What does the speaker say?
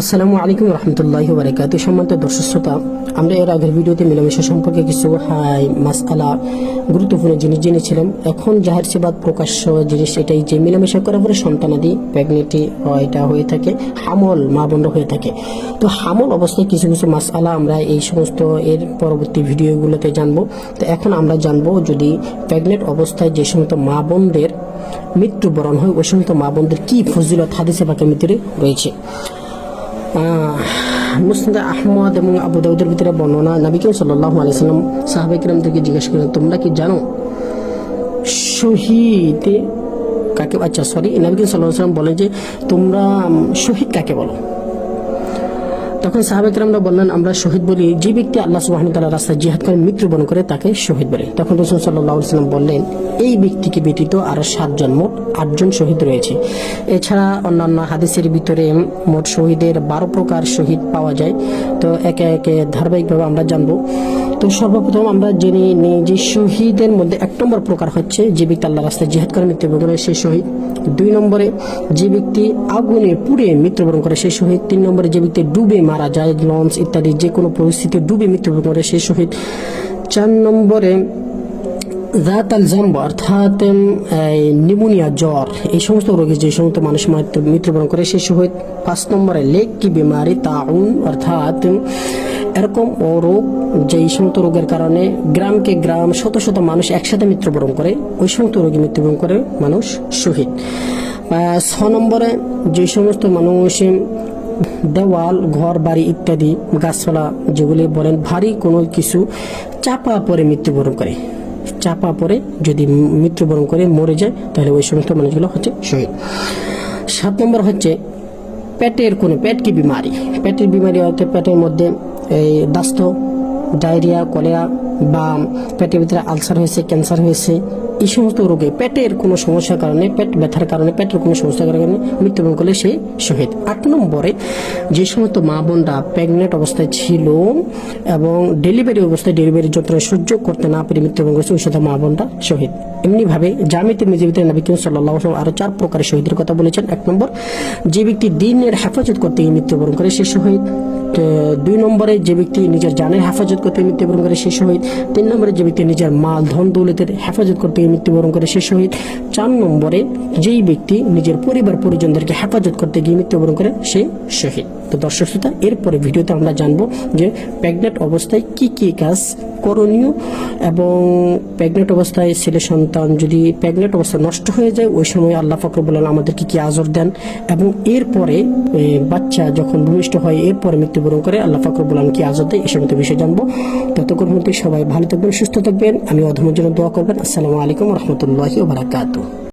আসসালামু আলাইকুম রহমতুল্লাহি ওয়া বারাকাতুহু। সম্মানিত দর্শক শ্রোতা, আমরা এর আগের ভিডিওতে মিলামেশা সম্পর্কে কিছু মাসআলা গুরুত্বপূর্ণ জিনিস জেনেছিলাম। এখন জাহির সে বাদ প্রকাশ্য জিনিস এটাই যে মিলামেশা করার পরে সন্তানাদি প্রেগনেন্টি এটা হয়ে থাকে, হামল মা বন্ধ হয়ে থাকে। তো হামল অবস্থায় কিছু কিছু মাসআলা আমরা এই সমস্ত এর পরবর্তী ভিডিওগুলোতে জানবো। তো এখন আমরা জানবো, যদি প্রেগনেন্ট অবস্থায় যে সমস্ত মা বোনদের মৃত্যুবরণ হয় ওই সমস্ত মা বোনদের কি ফজিলত হাদিসে পাকের ভিতরে রয়েছে। মুসনাদ আহমদ এবং আবু দাউদের ভিতরে বর্ণনা, নবী করিম সাল্লাল্লাহু আলাইহি ওয়াসাল্লাম সাহাবায়ে কিরামদেরকে জিজ্ঞেস করেন, তোমরা কি জানো শহীদ কাকে? নবী করিম সাল্লাল্লাহু আলাইহি ওয়াসাল্লাম বলেন যে তোমরা শহীদ কাকে বলো? তখন সাহাবায়ে কিরামরা বললেন, আমরা শহীদ বলি যে ব্যক্তি আল্লাহ সুবহানাহু ওয়া তাআলার রাস্তায় জিহাদ করে মৃত্যুবরণ করে তাকে শহীদ বলে। তখন রাসূল সাল্লাল্লাহু আলাইহি ওয়াসাল্লাম বললেন, এই ব্যক্তিকে ব্যতীত আরো 7 জন, মোট 8 জন শহীদ রয়েছে। এছাড়া অন্যান্য হাদিসের ভিতরে মোট শহীদের 12 প্রকার শহীদ পাওয়া যায়। তো একে একে ধারাবাহিকভাবে আমরা জানবো। তো সর্বপ্রথম আমরা জেনে নিই যে শহীদের মধ্যে 1 নম্বর প্রকার হচ্ছে যে ব্যক্তি আল্লাহর রাস্তায় জিহাদ করে মৃত্যুবরণ করে সে শহীদ। 2 নম্বরে যে ব্যক্তি আগুনে পুড়ে মৃত্যুবরণ করে সে শহীদ। 3 নম্বরে যে ব্যক্তি ডুবে মারা যায়, লঞ্চ ইত্যাদি যে কোনো পরিস্থিতি ডুবে মৃত্যুবরণ করে সে শহীদ। 4 নম্বরে জাতাল জাম্ব অর্থাৎ নিউমোনিয়া, জ্বর, এই সমস্ত রোগে যে সমস্ত মানুষ মৃত্যুবরণ করে সে শহীদ। 5 নম্বরে লেগ কি বিমারি, তাউন অর্থাৎ এরকম রোগ যেই সমস্ত রোগের কারণে গ্রামকে গ্রাম শত শত মানুষ একসাথে মৃত্যুবরণ করে, ওই সমস্ত রোগে মৃত্যুবরণ করে মানুষ শহীদ। 6 নম্বরে যে সমস্ত মানুষ দেওয়াল, ঘর বাড়ি ইত্যাদি গাছপালা যেগুলি বলেন ভারী কোনো কিছু চাপা পরে মৃত্যুবরণ করে, চাপা পরে যদি মৃত্যুবরণ করে মরে যায় তাহলে ওই সমস্ত মানুষগুলো হচ্ছে শহীদ। 7 নম্বর হচ্ছে পেটের কোনো পেট কি বিমারি, পেটের বিমারি হতে পেটের মধ্যে এই দাস্ত, ডায়রিয়া, কলেরা বা পেটের ভিতরে আলসার হয়েছে, ক্যান্সার হয়েছে, এই সমস্ত রোগে পেটের কোনো সমস্যার কারণে, পেট ব্যথার কারণে, পেটের কোনো সমস্যার কারণে মৃত্যুবরণ করলে সে শহীদ। 8 নম্বরে যে সমস্ত মা বোনরা প্রেগনেন্ট অবস্থায় ছিল এবং ডেলিভারি অবস্থায় ডেলিভারি যন্ত্রণা সহ্য করতে না পেরে মৃত্যুবরণ করেছে ওই সাথে মা বোনরা শহীদ। এমনিভাবে জামে তিরমিজিতে নবী করিম সাল্লাল্লাহু আলাইহি ওয়াসাল্লাম আরো 4 প্রকারের শহীদের কথা বলেছেন। 1 নম্বর যে ব্যক্তি দ্বীনের হেফাজত করতে গিয়ে মৃত্যুবরণ করে সে শহীদ। 2 নম্বরে যে ব্যক্তি নিজের জানের হেফাজত করতে মৃত্যুবরণ করে সে শহীদ। 3 নম্বরে যে ব্যক্তি নিজের মাল ধন দৌলতের হেফাজত করতে মৃত্যুবরণ করে সে শহীদ। 4 নম্বরে যেই ব্যক্তি নিজের পরিবার পরিজনদেরকে হেফাজত করতে গিয়ে মৃত্যুবরণ করে সে শহীদ। তো দর্শক শ্রোতা, এরপরে ভিডিওতে আমরা জানবো যে প্রেগনেন্ট অবস্থায় কি কি কাজ করণীয় এবং প্রেগনেন্ট অবস্থায় ছেলে সন্তান যদি প্রেগনেন্ট অবস্থা নষ্ট হয়ে যায় ওই সময় আল্লাহ পাক রব্বুল আলামিন আমাদেরকে কি আজর দেন, এবং এরপরে বাচ্চা যখন ভূমিষ্ঠ হয় এরপরে মৃত্যুবরণ করে আল্লাহ পাক রব্বুল আলামিন কি আজর দেয় এই সমস্ত বিষয় জানবো। ততক্ষণ মধ্যে সবাই ভালো থাকবেন, সুস্থ থাকবেন, আমি অধমের জন্য দোয়া করবেন। আসসালামু আলাইকুম রহমতুল্লাহি ওয়া বারাকাতুহু।